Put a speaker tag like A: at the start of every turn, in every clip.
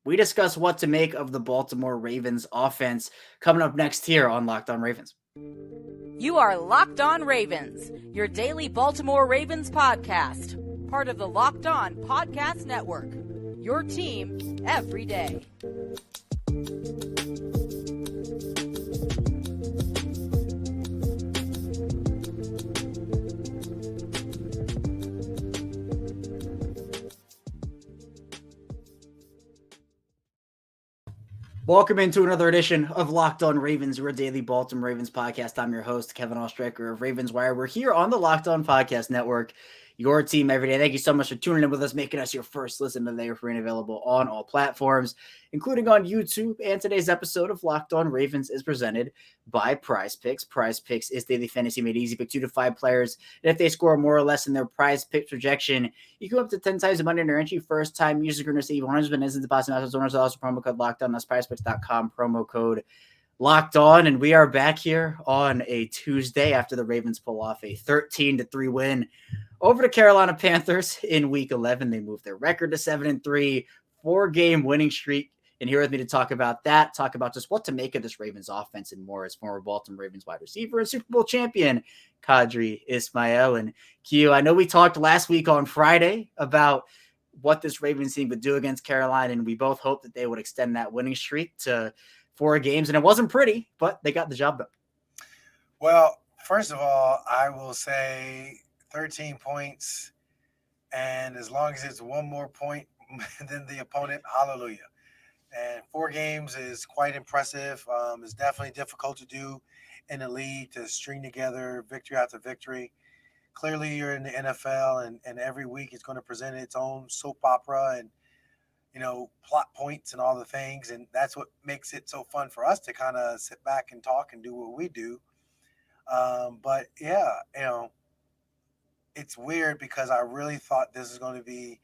A: We discuss what to make of the Baltimore Ravens offense coming up next here on Locked On Ravens.
B: You are Locked On Ravens, your daily Baltimore Ravens podcast, part of the Locked On Podcast Network, your team every day.
A: Welcome into another edition of Locked On Ravens, your daily Baltimore Ravens podcast. I'm your host, Kevin Oestreicher of Ravens Wire. We're here on the Locked On Podcast Network, your team every day. Thank you so much for tuning in with us, making us your first listen of the day. We're free and available on all platforms, including on YouTube. And today's episode of Locked On Ravens is presented by PrizePicks. PrizePicks is daily fantasy made easy. Pick 2 to 5 players, and if they score more or less in their PrizePicks projection, you go up to 10 times the money in their entry. First time users are going to receive 100% instant deposit. Owners also promo code Locked On. That's PrizePicks.com promo code Locked On. And we are back here on a Tuesday after the Ravens pull off a 13-3 win over the Carolina Panthers in Week 11. They moved their record to 7-3, 4-game winning streak. And here with me to talk about that, talk about just what to make of this Ravens offense and more is former Baltimore Ravens wide receiver and Super Bowl champion, Qadry Ismail. And Q, I know we talked last week on Friday about what this Ravens team would do against Carolina, and we both hoped that they would extend that winning streak to 4 games. And it wasn't pretty, but they got the job done.
C: Well, first of all, I will say 13 points, and as long as it's one more point than the opponent, hallelujah. And 4 games is quite impressive. It's definitely difficult to do in the league to string together victory after victory. Clearly, you're in the NFL, and every week it's going to present its own soap opera and, plot points and all the things. And that's what makes it so fun for us to kind of sit back and talk and do what we do. But, yeah, it's weird because I really thought this is going to be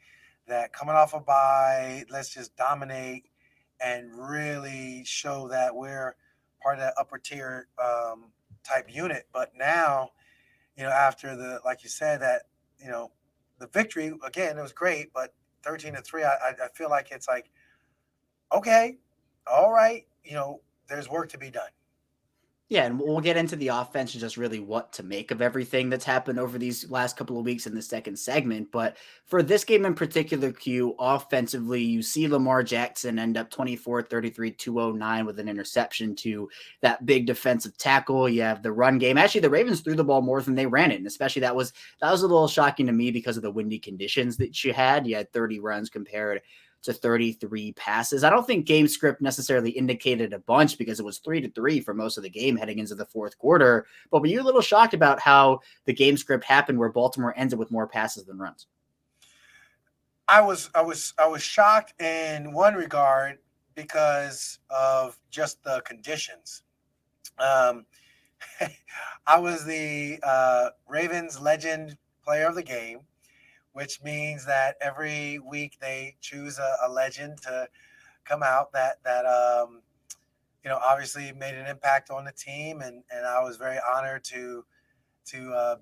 C: that coming off a bye, let's just dominate and really show that we're part of that upper tier type unit. But now, after like you said, that, the victory, again, it was great, but 13-3, I feel like it's like, okay, all right, there's work to be done.
A: Yeah, and we'll get into the offense and just really what to make of everything that's happened over these last couple of weeks in the second segment. But for this game in particular, Q, offensively, you see Lamar Jackson end up 24-33, 209 with an interception to that big defensive tackle. You have the run game. Actually, the Ravens threw the ball more than they ran it, and especially that was a little shocking to me because of the windy conditions that you had. You had 30 runs compared to 33 passes. I don't think game script necessarily indicated a bunch because it was 3-3 for most of the game heading into the fourth quarter. But were you a little shocked about how the game script happened where Baltimore ended with more passes than runs?
C: I was shocked in one regard because of just the conditions. I was the Ravens legend player of the game, which means that every week they choose a legend to come out that obviously made an impact on the team, and I was very honored to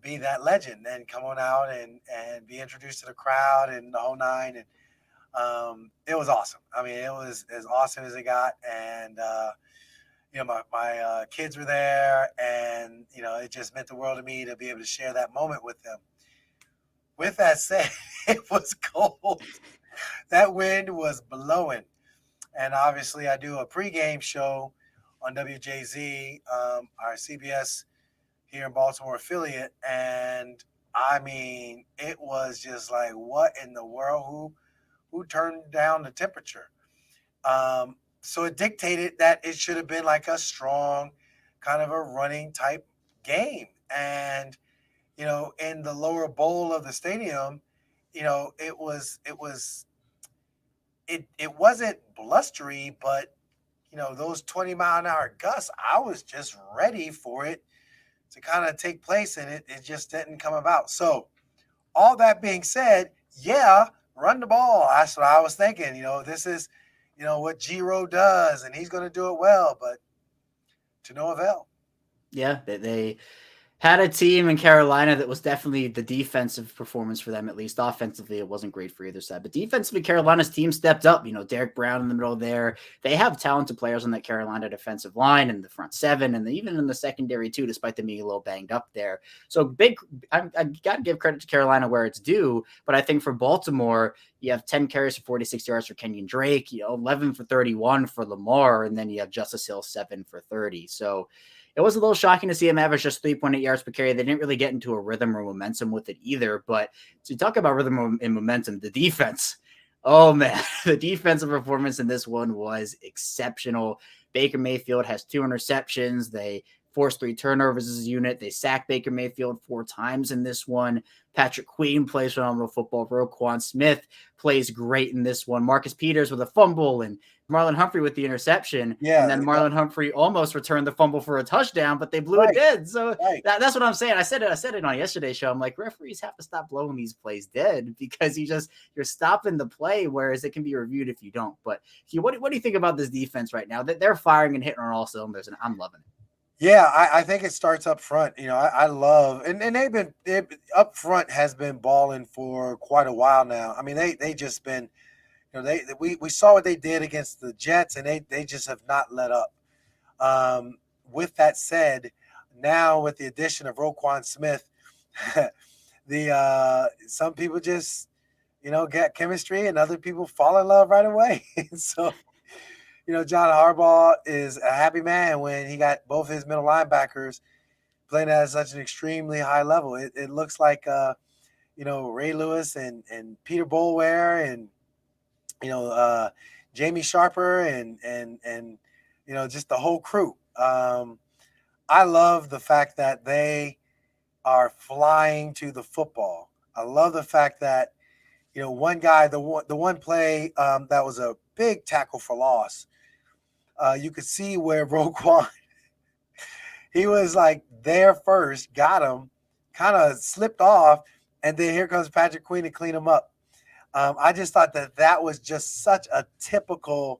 C: be that legend and come on out and be introduced to the crowd and the whole nine, and it was awesome. I mean, it was as awesome as it got, and my kids were there, and it just meant the world to me to be able to share that moment with them. With that said, it was cold. That wind was blowing. And obviously, I do a pregame show on WJZ, our CBS here in Baltimore affiliate. And, I mean, it was just like, what in the world? Who turned down the temperature? So it dictated that it should have been like a strong kind of a running type game. And in the lower bowl of the stadium, it wasn't blustery, but those 20-mile-an-hour gusts, I was just ready for it to kind of take place, and it just didn't come about. So all that being said, yeah, run the ball. That's what I was thinking. This is, what Giro does, and he's going to do it well, but to no avail.
A: Yeah, they Had a team in Carolina that was definitely the defensive performance for them, at least. Offensively, it wasn't great for either side. But defensively, Carolina's team stepped up. Derek Brown in the middle there. They have talented players on that Carolina defensive line and the front seven and even in the secondary, too, despite them being a little banged up there. So I got to give credit to Carolina where it's due. But I think for Baltimore, you have 10 carries for 46 yards for Kenyon Drake, 11 for 31 for Lamar, and then you have Justice Hill 7 for 30. So it was a little shocking to see him average just 3.8 yards per carry. They didn't really get into a rhythm or momentum with it either. But to talk about rhythm and momentum, the defense, oh man, the defensive performance in this one was exceptional. Baker Mayfield has 2 interceptions. They forced 3 turnovers as a unit. They sacked Baker Mayfield 4 times in this one. Patrick Queen plays phenomenal football. Roquan Smith plays great in this one. Marcus Peters with a fumble and Marlon Humphrey with the interception.
C: Yeah,
A: and then Marlon Humphrey almost returned the fumble for a touchdown, but they blew it dead. So that's what I'm saying. I said it on yesterday's show. I'm like, referees have to stop blowing these plays dead because you're stopping the play, whereas it can be reviewed if you don't. But what do you think about this defense right now? That they're firing and hitting on all cylinders, and I'm loving it.
C: Yeah, I think it starts up front. I love and they've up front has been balling for quite a while now. I mean, they just been, we saw what they did against the Jets, and they just have not let up. With that said, now with the addition of Roquan Smith, some people just get chemistry, and other people fall in love right away. So. John Harbaugh is a happy man when he got both his middle linebackers playing at such an extremely high level. It looks like, Ray Lewis and Peter Boulware and, Jamie Sharper and just the whole crew. I love the fact that they are flying to the football. I love the fact that, one guy, the one play that was a big tackle for loss, you could see where Roquan, he was like there first, got him, kind of slipped off, and then here comes Patrick Queen to clean him up. I just thought that was just such a typical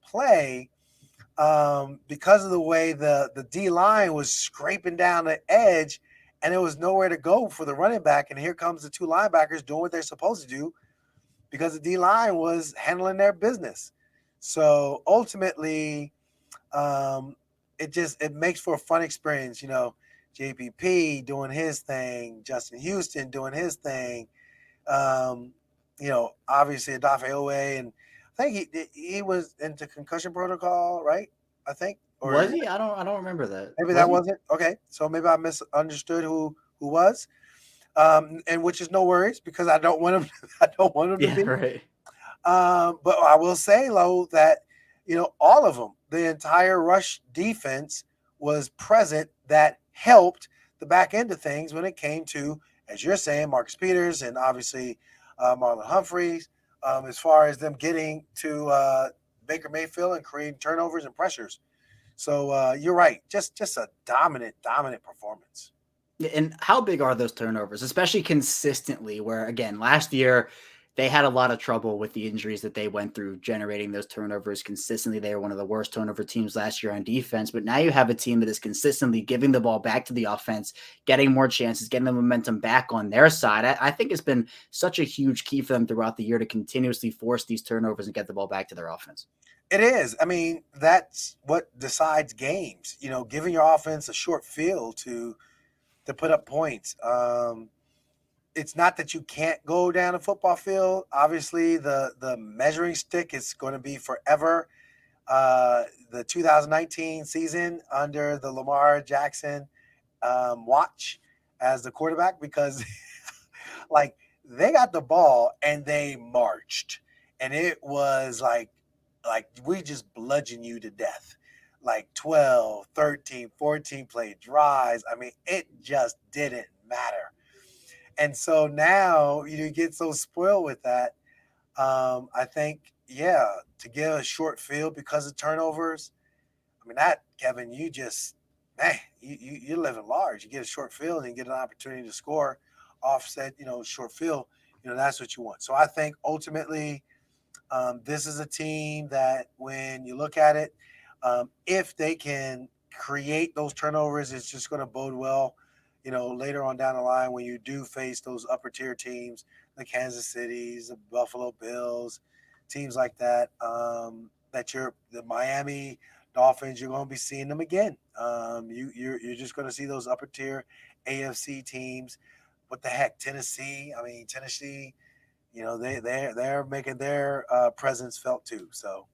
C: play because of the way the D-line was scraping down the edge, and there was nowhere to go for the running back, and here comes the 2 linebackers doing what they're supposed to do because the D-line was handling their business. So ultimately, it makes for a fun experience. JPP doing his thing, Justin Houston doing his thing. Obviously Odafe Owe, and I think he was into concussion protocol, right? I think.
A: Or was he? I don't remember that.
C: Maybe that wasn't okay. So maybe I misunderstood who was, and which is no worries because I don't want him. I don't want him to be.
A: Right.
C: But I will say, Lo, that, all of them, the entire rush defense was present that helped the back end of things when it came to, as you're saying, Marcus Peters and obviously Marlon Humphreys, as far as them getting to Baker Mayfield and creating turnovers and pressures. So you're right. Just a dominant performance.
A: And how big are those turnovers, especially consistently, where, again, last year they had a lot of trouble with the injuries that they went through generating those turnovers consistently. They were one of the worst turnover teams last year on defense, but now you have a team that is consistently giving the ball back to the offense, getting more chances, getting the momentum back on their side. I think it's been such a huge key for them throughout the year to continuously force these turnovers and get the ball back to their offense.
C: It is. I mean, that's what decides games, giving your offense a short field to put up points. It's not that you can't go down a football field. Obviously, the measuring stick is going to be forever. The 2019 season under the Lamar Jackson watch as the quarterback, because like they got the ball and they marched, and it was like we just bludgeon you to death. Like 12, 13, 14 play drives. I mean, it just didn't matter. And so now you get so spoiled with that. I think, to get a short field because of turnovers. I mean, that, Kevin, you're living large. You get a short field and you get an opportunity to score, offset, short field. That's what you want. So I think ultimately this is a team that when you look at it, if they can create those turnovers, it's just going to bode well. later on down the line when you do face those upper tier teams, the Kansas Cities, the Buffalo Bills, teams like that, the Miami Dolphins, you're going to be seeing them again. You're just going to see those upper tier AFC teams. What the heck, Tennessee? I mean, Tennessee, they're making their presence felt too. So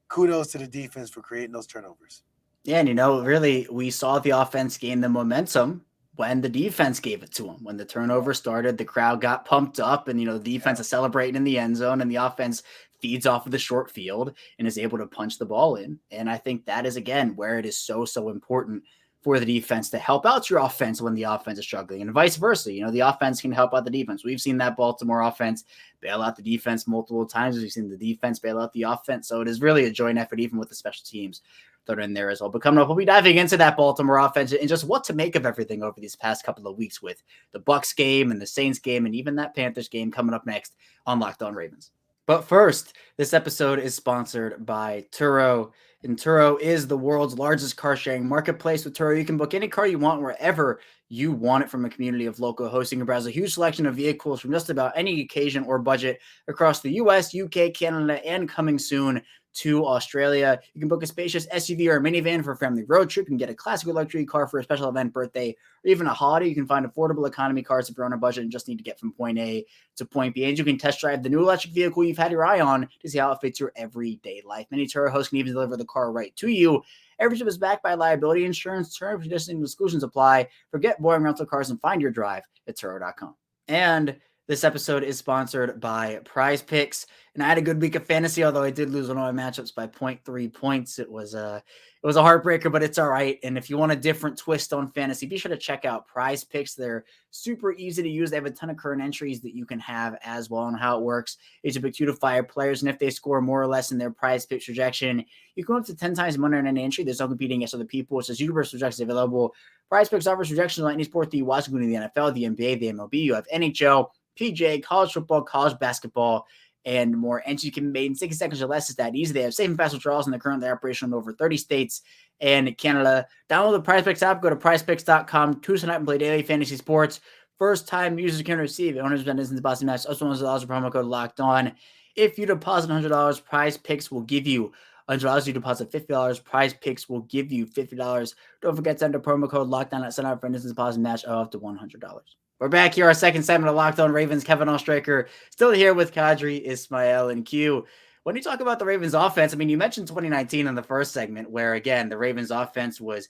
C: kudos to the defense for creating those turnovers.
A: Yeah, and really, we saw the offense gain the momentum when the defense gave it to them. When the turnover started, the crowd got pumped up, and the defense is celebrating in the end zone, and the offense feeds off of the short field and is able to punch the ball in. And I think that is, again, where it is so important for the defense to help out your offense when the offense is struggling, and vice versa. The offense can help out the defense. We've seen that Baltimore offense bail out the defense multiple times. We've seen the defense bail out the offense. So it is really a joint effort, even with the special teams thrown in there as well. But coming up, we'll be diving into that Baltimore offense and just what to make of everything over these past couple of weeks with the Bucs game and the Saints game and even that Panthers game coming up next on Locked On Ravens. But first, this episode is sponsored by Turo. And Turo is the world's largest car sharing marketplace. With Turo, you can book any car you want wherever you want it from a community of local hosting and browse a huge selection of vehicles from just about any occasion or budget across the US, UK, Canada, and coming soon to Australia. You can book a spacious SUV or a minivan for a family road trip. You can get a classic luxury car for a special event, birthday, or even a holiday. You can find affordable economy cars if you're on a budget and just need to get from point A to point B. And you can test drive the new electric vehicle you've had your eye on to see how it fits your everyday life. Many Turo hosts can even deliver the car right to you. Every trip is backed by liability insurance. Terms, conditions, and exclusions apply. Forget boring rental cars and find your drive at Turo.com. And this episode is sponsored by PrizePicks. And I had a good week of fantasy, although I did lose one of my matchups by 0.3 points. It was a heartbreaker, but it's all right. And if you want a different twist on fantasy, be sure to check out PrizePicks. They're super easy to use. They have a ton of current entries that you can have as well. And how it works is you pick 2 to 5 players, and if they score more or less in their PrizePicks projection, you can go up to 10 times money on any entry. There's no competing against other people. It says universe projections available. PrizePicks offers projections on any sport that you watch, including the NFL, the NBA, the MLB. You have NHL, PJ, college football, college basketball, and more. Entries can be made in 60 seconds or less. It's that easy. They have safe and fast withdrawals, and they're currently operational in over 30 states and Canada. Download the PrizePicks app. Go to PrizePicks.com to sign up and play daily fantasy sports. First-time users can receive 100% instant deposit match. Also, $1 promo code Locked On. If you deposit $100, PrizePicks will give you $100. You deposit $50, PrizePicks will give you $50. Don't forget to enter promo code Locked On at sign up for an instant deposit match of up to $100. We're back here, our second segment of Locked On Ravens. Kevin Ostraker still here with Qadry Ismail and Q. When you talk about the Ravens offense, I mean, you mentioned 2019 in the first segment where, again, the Ravens offense was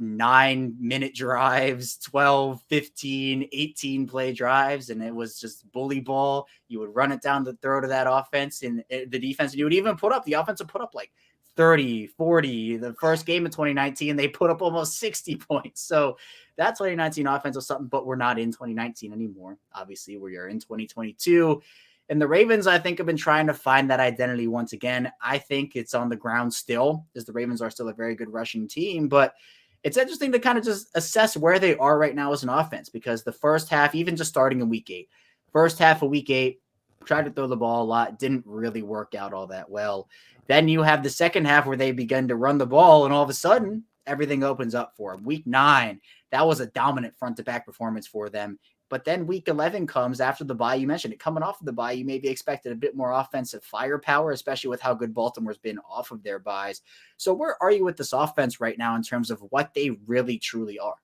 A: 9-minute drives, 12, 15, 18 play drives, and it was just bully ball. You would run it down the throat of that offense, and the defense, and you would even the offense would put up like 30, 40. The first game in 2019, they put up almost 60 points. So that 2019 offense was something, but we're not in 2019 anymore. Obviously, we are in 2022. And the Ravens, I think, have been trying to find that identity once again. I think it's on the ground still, as the Ravens are still a very good rushing team. But it's interesting to kind of just assess where they are right now as an offense, because the first half, even just starting in week 8, first half of week 8, tried to throw the ball a lot, didn't really work out all that well. Then you have the second half where they begin to run the ball, and all of a sudden, everything opens up for them. Week 9, that was a dominant front-to-back performance for them. But then week 11 comes after the bye. You mentioned it. Coming off of the bye, you maybe expected a bit more offensive firepower, especially with how good Baltimore's been off of their byes. So where are you with this offense right now in terms of what they really, truly are?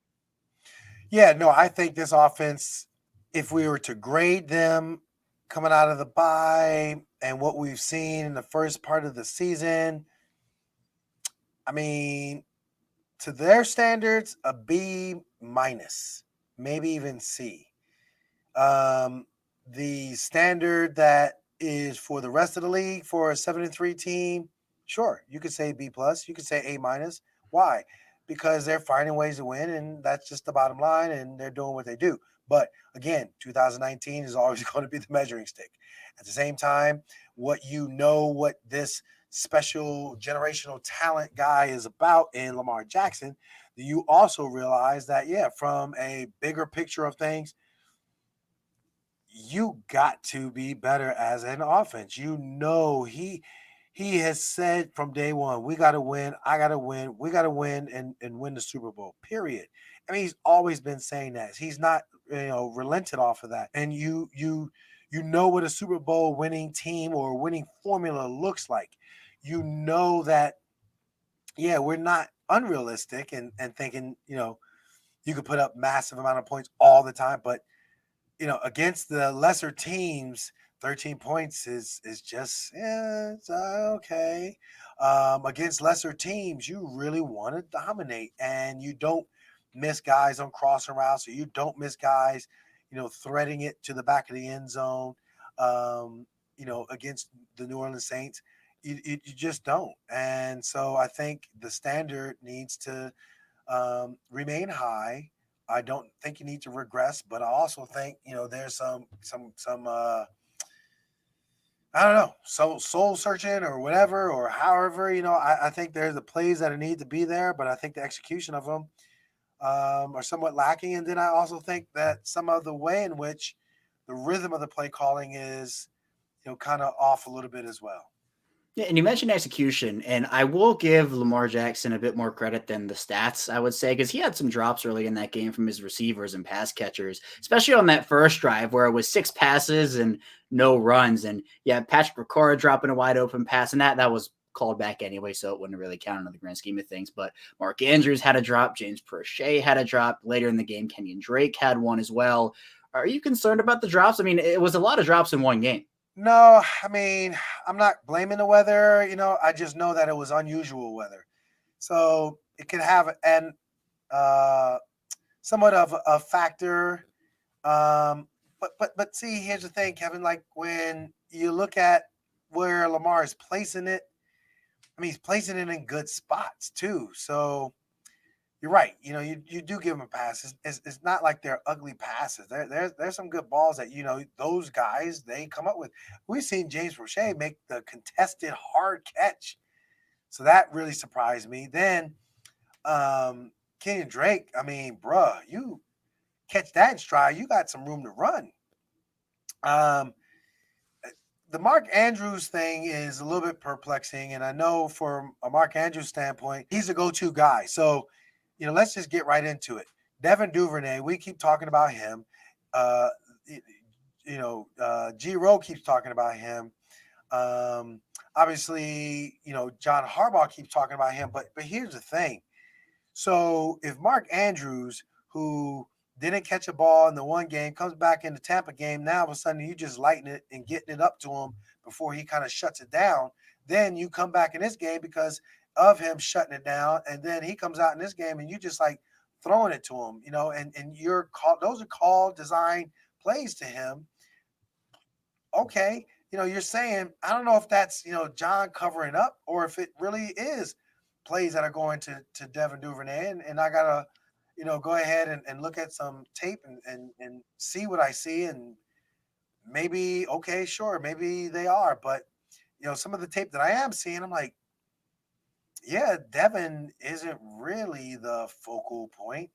C: Yeah, no, I think this offense, if we were to grade them coming out of the bye and what we've seen in the first part of the season, I mean, to their standards, a B minus, maybe even C. The standard that is for the rest of the league for a 7-3 team, sure, you could say B plus, you could say A minus. Why? Because they're finding ways to win, and that's just the bottom line, and they're doing what they do. But again, 2019 is always going to be the measuring stick. At the same time, what this special generational talent guy is about in Lamar Jackson, you also realize that, yeah, from a bigger picture of things, you got to be better as an offense. He he has said from day one, we got to win. I got to win. We got to win and win the Super Bowl, period. I mean, he's always been saying that. He's not, relented off of that. And you know what a Super Bowl winning team or winning formula looks like. You know that, yeah, we're not unrealistic and thinking, you could put up massive amount of points all the time, but against the lesser teams, 13 points is just, yeah, it's okay. Against lesser teams, you really want to dominate, and you don't miss guys on crossing routes, or you don't miss guys, threading it to the back of the end zone. Against the New Orleans Saints, you just don't. And so I think the standard needs to remain high. I don't think you need to regress, but I also think there's some I don't know, soul searching or whatever or however. I think there's the plays that need to be there, but I think the execution of them are somewhat lacking. And then I also think that some of the way in which the rhythm of the play calling is kind of off a little bit as well.
A: Yeah, and you mentioned execution, and I will give Lamar Jackson a bit more credit than the stats, I would say, because he had some drops early in that game from his receivers and pass catchers, especially on that first drive where it was 6 passes and no runs. And yeah, Patrick Ricard dropping a wide open pass, and that was called back anyway, so it wouldn't really count in the grand scheme of things. But Mark Andrews had a drop, James Prochet had a drop later in the game, Kenyon Drake had one as well. Are you concerned about the drops? I mean, it was a lot of drops in one game.
C: No, I mean, I'm not blaming the weather. I just know that it was unusual weather. So it can have an uh, somewhat of a factor. But see, here's the thing, Kevin. Like when you look at where Lamar is placing it, I mean, he's placing it in good spots too. So you're right. You do give him a pass. It's not like they're ugly passes. There's some good balls that those guys they come up with. We've seen James Prochet make the contested hard catch, so that really surprised me. Then Kenyon Drake. I mean, bruh, you catch that in stride, you got some room to run. Um, the Mark Andrews thing is a little bit perplexing, and I know from a Mark Andrews standpoint, he's a go-to guy. So let's just get right into it. Devin Duvernay, we keep talking about him. Uh, G. Rowe keeps talking about him. Obviously, John Harbaugh keeps talking about him. But here's the thing. So if Mark Andrews, who didn't catch a ball in the one game, comes back in the Tampa game, now all of a sudden you just lighten it and getting it up to him before he kind of shuts it down. Then you come back in this game because of him shutting it down, and then he comes out in this game and you just like throwing it to him, and you're called, those are called design plays to him. Okay, you're saying, I don't know if that's John covering up or if it really is plays that are going to Devin Duvernay, and I gotta go ahead and look at some tape and see what I see, and maybe, okay, sure, maybe they are, but some of the tape that I am seeing, I'm like, yeah, Devin isn't really the focal point.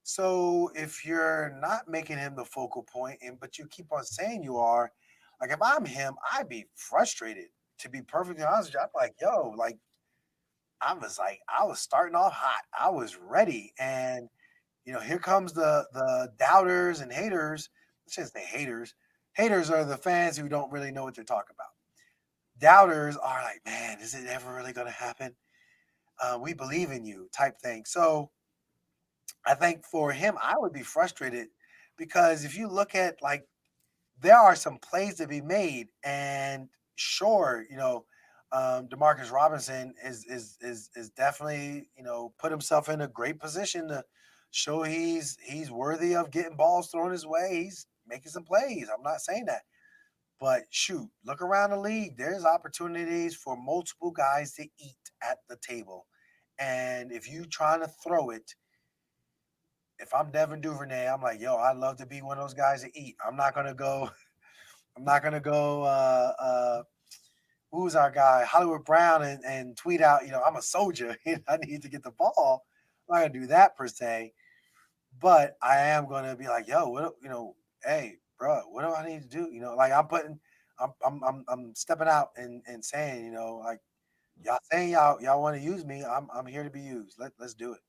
C: So if you're not making him the focal point, but you keep on saying you are, like if I'm him, I'd be frustrated. To be perfectly honest with you, I'm like, yo, like I was starting off hot. I was ready. And here comes the doubters and haters. Let's just say haters. Haters are the fans who don't really know what they're talking about. Doubters are like, man, is it ever really going to happen? We believe in you type thing. So I think for him, I would be frustrated because if you look at like there are some plays to be made, and sure, Demarcus Robinson is definitely put himself in a great position to show he's worthy of getting balls thrown his way. He's making some plays. I'm not saying that, but shoot, look around the league. There's opportunities for multiple guys to eat at the table, and if you trying to throw it. If I'm Devin Duvernay, I'm like, yo, I'd love to be one of those guys to eat. I'm not gonna go. I'm not gonna go. Who's our guy, Hollywood Brown, and tweet out, I'm a soldier. I need to get the ball. I'm not gonna do that per se, but I am gonna be like, yo, what, hey, bro, what do I need to do? Like I'm stepping out and saying, like Y'all saying y'all want to use me. I'm here to be used. Let's do it.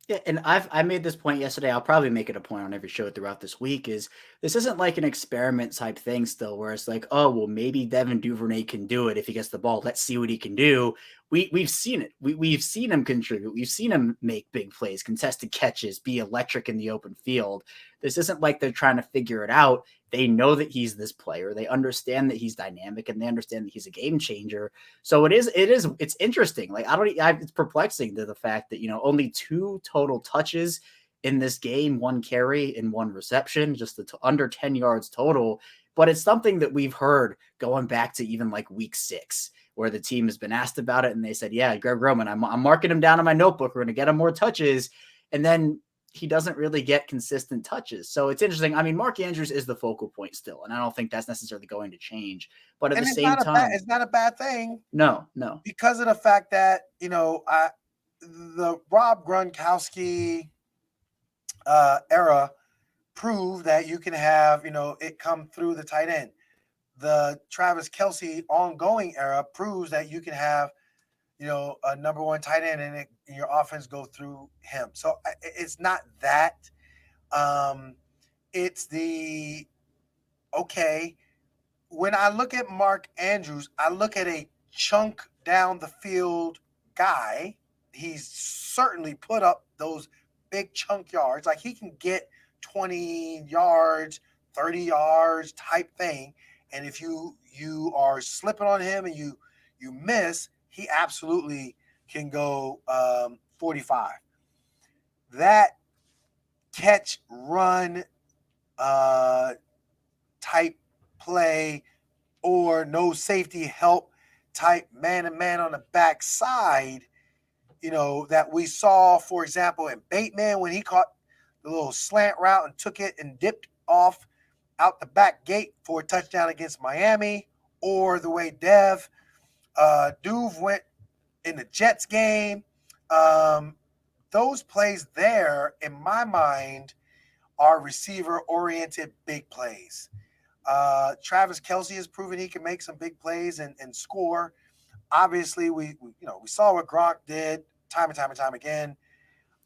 A: Yeah, and I made this point yesterday. I'll probably make it a point on every show throughout this week. Is this isn't like an experiment type thing still, where it's like, oh well, maybe Devin Duvernay can do it if he gets the ball. Let's see what he can do. We've seen it. We've seen him contribute. We've seen him make big plays, contested catches, be electric in the open field. This isn't like they're trying to figure it out. They know that he's this player. They understand that he's dynamic, and they understand that he's a game changer. So it's interesting. Like it's perplexing to the fact that, only 2 total touches in this game, 1 carry and 1 reception, just under 10 yards total. But it's something that we've heard going back to even like week 6, where the team has been asked about it. And they said, yeah, Greg Roman, I'm marking him down in my notebook. We're going to get him more touches. And then he doesn't really get consistent touches. So it's interesting. I mean, Mark Andrews is the focal point still, and I don't think that's necessarily going to change. But at the same time,
C: it's not a bad thing.
A: No.
C: Because of the fact that, the Rob Gronkowski era proved that you can have, it come through the tight end. The Travis Kelce ongoing era proves that you can have, a number 1 tight end and your offense go through him. So it's not that. It's the, okay, when I look at Mark Andrews, I look at a chunk down the field guy. He's certainly put up those big chunk yards. Like he can get 20 yards, 30 yards type thing. And if you are slipping on him and you miss, he absolutely can go 45. That catch run type play or no safety help type man-to-man on the backside, that we saw, for example, in Bateman when he caught the little slant route and took it and dipped off out the back gate for a touchdown against Miami, or the way Duve went in the Jets game. Those plays there, in my mind, are receiver-oriented big plays. Travis Kelce has proven he can make some big plays and score. Obviously, we saw what Gronk did time and time again.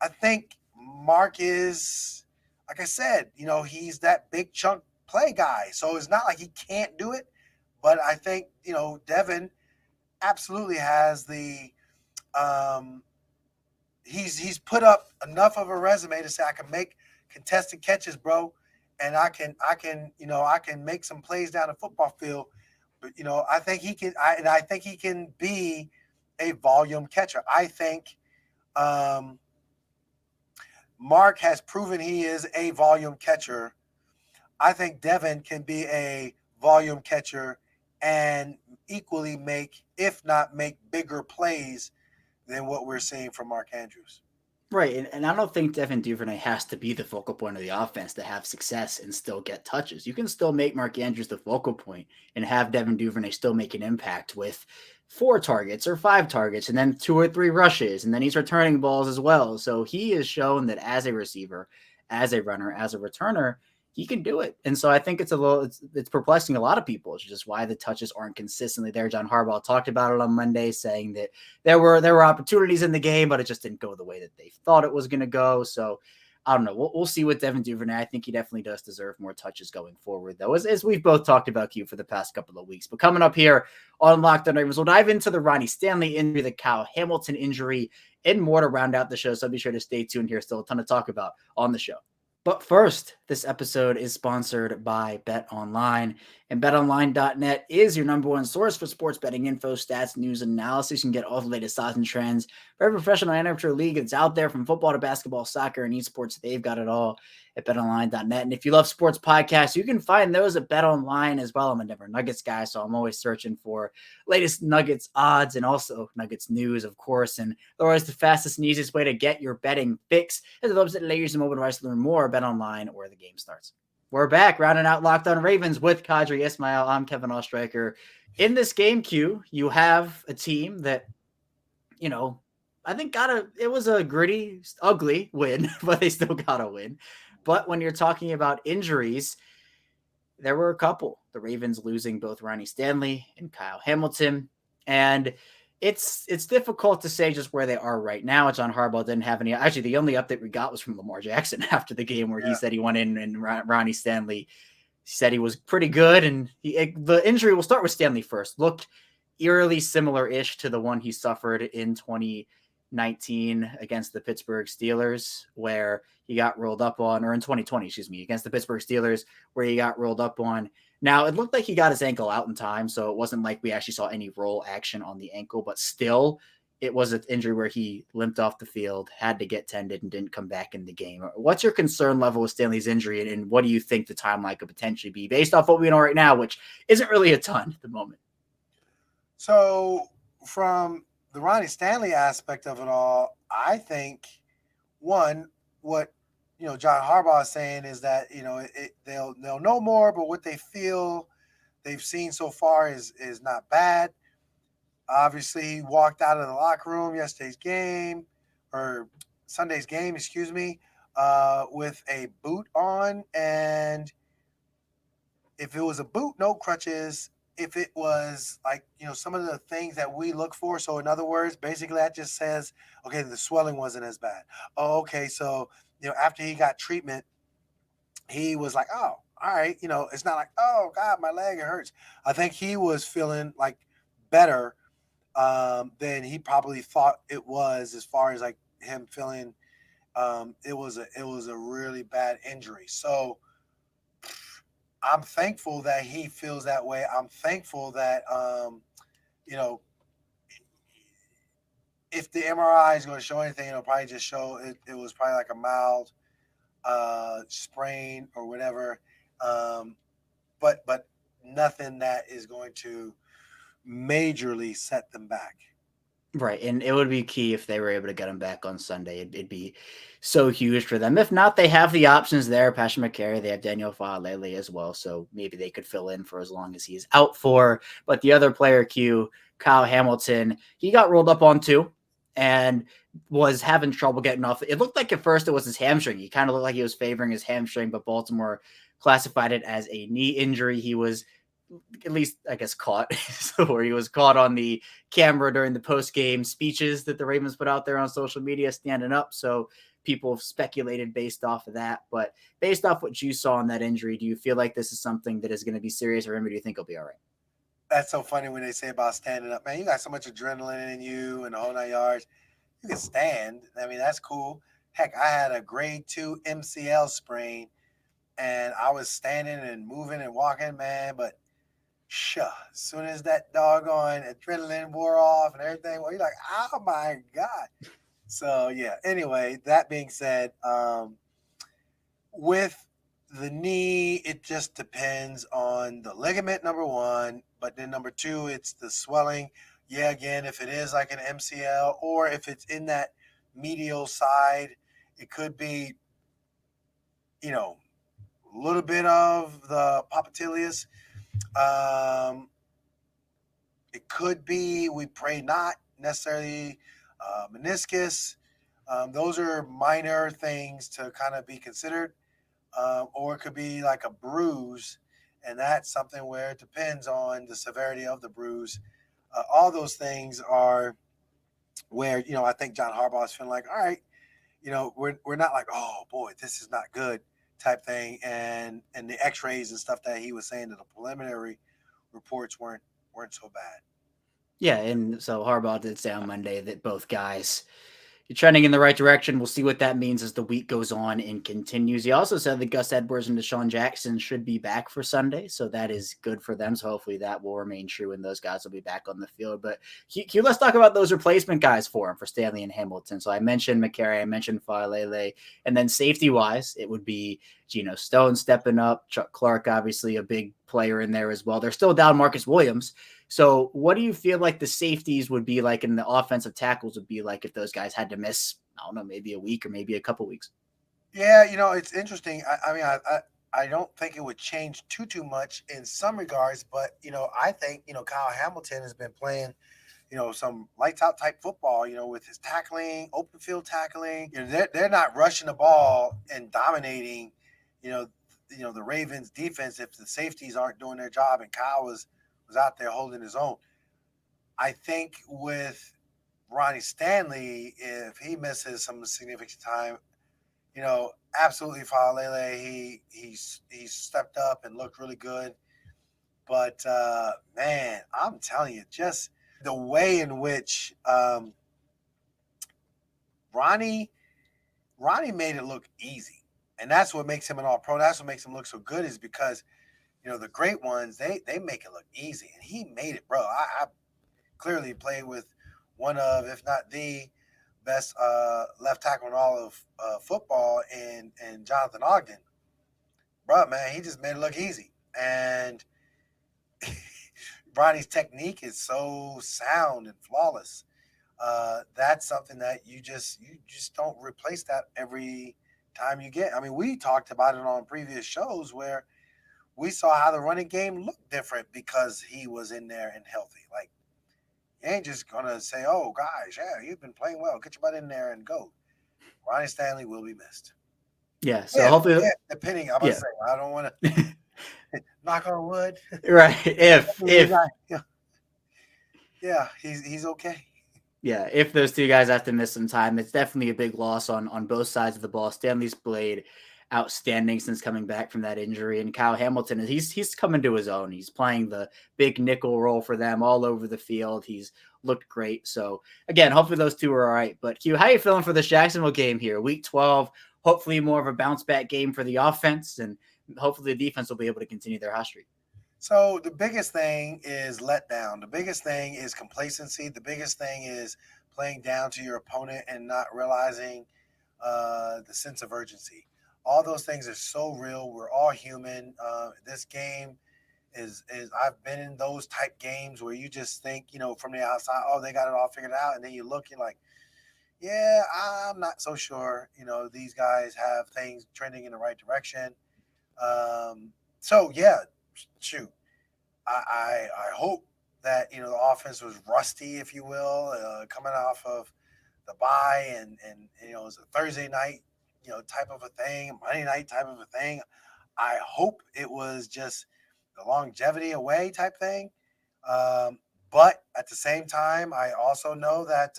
C: I think Mark is, like I said, he's that big chunk play guy. So it's not like he can't do it, but I think, Devin absolutely has the he's put up enough of a resume to say I can make contested catches, bro, and I can make some plays down the football field. But I think he can. I think he can be a volume catcher. I think Mark has proven he is a volume catcher. I think Devin can be a volume catcher and equally make, if not make, bigger plays than what we're seeing from Mark Andrews.
A: Right, and I don't think Devin Duvernay has to be the focal point of the offense to have success and still get touches. You can still make Mark Andrews the focal point and have Devin Duvernay still make an impact with 4 targets or 5 targets and then 2 or 3 rushes, and then he's returning balls as well. So he has shown that as a receiver, as a runner, as a returner, he can do it. And so I think it's perplexing a lot of people. It's just why the touches aren't consistently there. John Harbaugh talked about it on Monday, saying that there were opportunities in the game, but it just didn't go the way that they thought it was going to go. So I don't know. We'll see with Devin Duvernay. I think he definitely does deserve more touches going forward, though, as we've both talked about Q for the past couple of weeks. But coming up here on Locked On Ravens, we'll dive into the Ronnie Stanley injury, the Kyle Hamilton injury, and more to round out the show. So be sure to stay tuned here. Still a ton to talk about on the show. But first, this episode is sponsored by BetOnline, and BetOnline.net is your number 1 source for sports betting info, stats, news, and analysis. You can get all the latest odds and trends for every professional and amateur league that's out there, from football to basketball, soccer, and esports. They've got it all at BetOnline.net. And if you love sports podcasts, you can find those at BetOnline as well. I'm a Denver Nuggets guy, so I'm always searching for latest Nuggets odds and also Nuggets news, of course. And they're always the fastest and easiest way to get your betting fix. As the website allows you mobile device to learn more, BetOnline, where the game starts. We're back, rounding out Locked On Ravens with Qadry Ismail. I'm Kevin Oestreicher. In this game, Q, you have a team that, I think it was a gritty, ugly win, but they still got a win. But when you're talking about injuries, there were a couple. The Ravens losing both Ronnie Stanley and Kyle Hamilton. And It's difficult to say just where they are right now. John Harbaugh didn't have any. Actually, the only update we got was from Lamar Jackson after the game, where he said he went in and Ronnie Stanley said he was pretty good. And the injury, we'll start with Stanley first, looked eerily similar-ish to the one he suffered in 2019 against the Pittsburgh Steelers, where he got rolled up on, or in 2020, against the Pittsburgh Steelers, where he got rolled up on. Now, it looked like he got his ankle out in time, so it wasn't like we actually saw any roll action on the ankle, but still, it was an injury where he limped off the field, had to get tended, and didn't come back in the game. What's your concern level with Stanley's injury, and what do you think the timeline could potentially be based off what we know right now, which isn't really a ton at the moment?
C: So, from the Ronnie Stanley aspect of it all, I think, one, what John Harbaugh is saying is that they'll know more, but what they feel they've seen so far is not bad. Obviously, he walked out of the locker room Sunday's game, with a boot on, and if it was a boot, no crutches. If it was like some of the things that we look for, so in other words, basically that just says, okay, the swelling wasn't as bad. Oh, okay, so after he got treatment, he was like, oh, all right, it's not like, oh God, my leg, it hurts. I think he was feeling like better than he probably thought it was, as far as like him feeling it was a really bad injury. So I'm thankful that he feels that way. I'm thankful that if the MRI is going to show anything, it'll probably just show it was probably like a mild sprain or whatever, but nothing that is going to majorly set them back.
A: Right, and it would be key if they were able to get him back on Sunday. It'd be so huge for them. If not, they have the options there. Passion McCary, they have Daniel Faalele as well, so maybe they could fill in for as long as he's out for. But the other player, Kyle Hamilton, he got rolled up on too and was having trouble getting off. It looked like at first it was his hamstring. He kind of looked like he was favoring his hamstring, but Baltimore classified it as a knee injury. He was at least, I guess, caught, where he was caught on the camera during the post-game speeches that the Ravens put out there on social media standing up. So people have speculated based off of that. But based off what you saw in that injury, do you feel like this is something that is going to be serious for him, or do you think he'll be all right?
C: That's so funny when they say about standing up. Man, you got so much adrenaline in you and the whole 9 yards. You can stand. I mean, that's cool. Heck, I had a grade 2 MCL sprain, and I was standing and moving and walking, man, but as soon as that doggone adrenaline wore off and everything, well, you're like, oh my God. So yeah, anyway, that being said, with the knee, it just depends on the ligament, number one, but then number two, it's the swelling. Yeah, again, if it is like an MCL or if it's in that medial side, it could be, a little bit of the popliteus. It could be, we pray not necessarily, meniscus. Those are minor things to kind of be considered. Or it could be like a bruise, and that's something where it depends on the severity of the bruise. All those things are where, I think John Harbaugh is feeling like, all right, we're not like, oh boy, this is not good type thing. And the x-rays and stuff that he was saying that the preliminary reports weren't so bad.
A: Yeah, and so Harbaugh did say on Monday that both guys are trending in the right direction. We'll see what that means as the week goes on and continues. He also said that Gus Edwards and Deshaun Jackson should be back for Sunday, so that is good for them. So hopefully that will remain true and those guys will be back on the field. But let's talk about those replacement guys for him, for Stanley and Hamilton. So I mentioned McCary, I mentioned Faalele, and then safety-wise, it would be Geno Stone stepping up, Chuck Clark, obviously a big player in there as well. They're still down Marcus Williams. So what do you feel like the safeties would be like and the offensive tackles would be like if those guys had to miss, I don't know, maybe a week or maybe a couple weeks?
C: Yeah, it's interesting. I don't think it would change too much in some regards, but, I think, Kyle Hamilton has been playing, some lights out type football, with his tackling, open field tackling. They're not rushing the ball and dominating, the Ravens defense if the safeties aren't doing their job, and Kyle was out there holding his own. I think with Ronnie Stanley, if he misses some significant time, absolutely Faalele. He stepped up and looked really good. But man, I'm telling you, just the way in which Ronnie made it look easy, and that's what makes him an All-Pro. That's what makes him look so good, is because the great ones they make it look easy, and he made it, bro. I clearly played with one of, if not the best left tackle in all of football, and Jonathan Ogden. Bro, man, he just made it look easy, and Ronnie's technique is so sound and flawless. That's something that you just don't replace that every time you get. I mean, we talked about it on previous shows where we saw how the running game looked different because he was in there and healthy. Like, you ain't just gonna say, "Oh, guys, yeah, you've been playing well. Get your butt in there and go." Ronnie Stanley will be missed.
A: Yeah. So hopefully,
C: depending, I'm about to say, I don't want to knock on wood.
A: Right. If
C: he's okay.
A: Yeah, if those two guys have to miss some time, it's definitely a big loss on both sides of the ball. Stanley's played outstanding since coming back from that injury, and Kyle Hamilton, he's coming to his own. He's playing the big nickel role for them all over the field. He's looked great. So again, hopefully those two are all right. But Q, how are you feeling for this Jacksonville game here? Week 12, hopefully more of a bounce back game for the offense, and hopefully the defense will be able to continue their hot streak.
C: So the biggest thing is letdown. The biggest thing is complacency. The biggest thing is playing down to your opponent and not realizing the sense of urgency. All those things are so real. We're all human. This game is I've been in those type games where you just think, from the outside, oh, they got it all figured out. And then you look, you're like, yeah, I'm not so sure. These guys have things trending in the right direction. So, yeah. Shoot, I hope that the offense was rusty, if you will, coming off of the bye, and it was a Thursday night type of a thing, Monday night type of a thing. I hope it was just the longevity away type thing. But at the same time, I also know that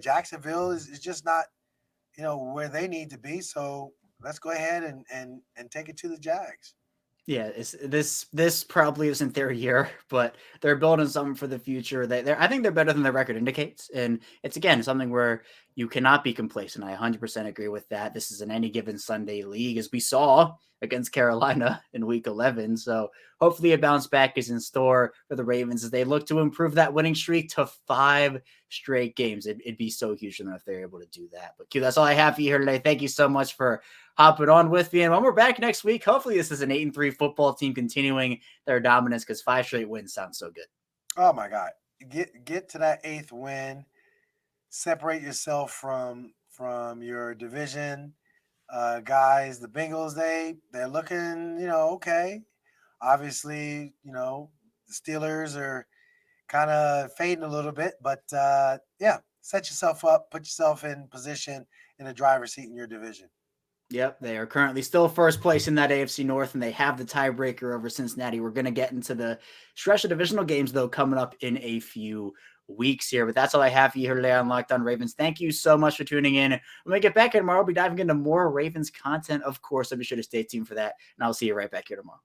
C: Jacksonville is just not where they need to be. So let's go ahead and take it to the Jags.
A: Yeah, this probably isn't their year, but they're building something for the future. I think they're better than their record indicates, and it's again something where you cannot be complacent. I 100% agree with that. This is an any given Sunday league, as we saw against Carolina in Week 11. So hopefully a bounce back is in store for the Ravens as they look to improve that winning streak to 5 straight games. It'd be so huge for them if they're able to do that. But Q, that's all I have for you here today. Thank you so much for hopping on with me. And when we're back next week, hopefully this is an 8-3 football team continuing their dominance, because 5 straight wins sounds so good.
C: Oh my God. Get to that 8th win. Separate yourself from your division guys. The Bengals, they're looking, okay. Obviously, the Steelers are kind of fading a little bit, but set yourself up, put yourself in position in the driver's seat in your division.
A: Yep, they are currently still first place in that AFC North, and they have the tiebreaker over Cincinnati. We're going to get into the stretch of divisional games, though, coming up in a few weeks here. But that's all I have for you here today on Locked On Ravens. Thank you so much for tuning in. When we get back here tomorrow, we'll be diving into more Ravens content, of course, so be sure to stay tuned for that, and I'll see you right back here tomorrow.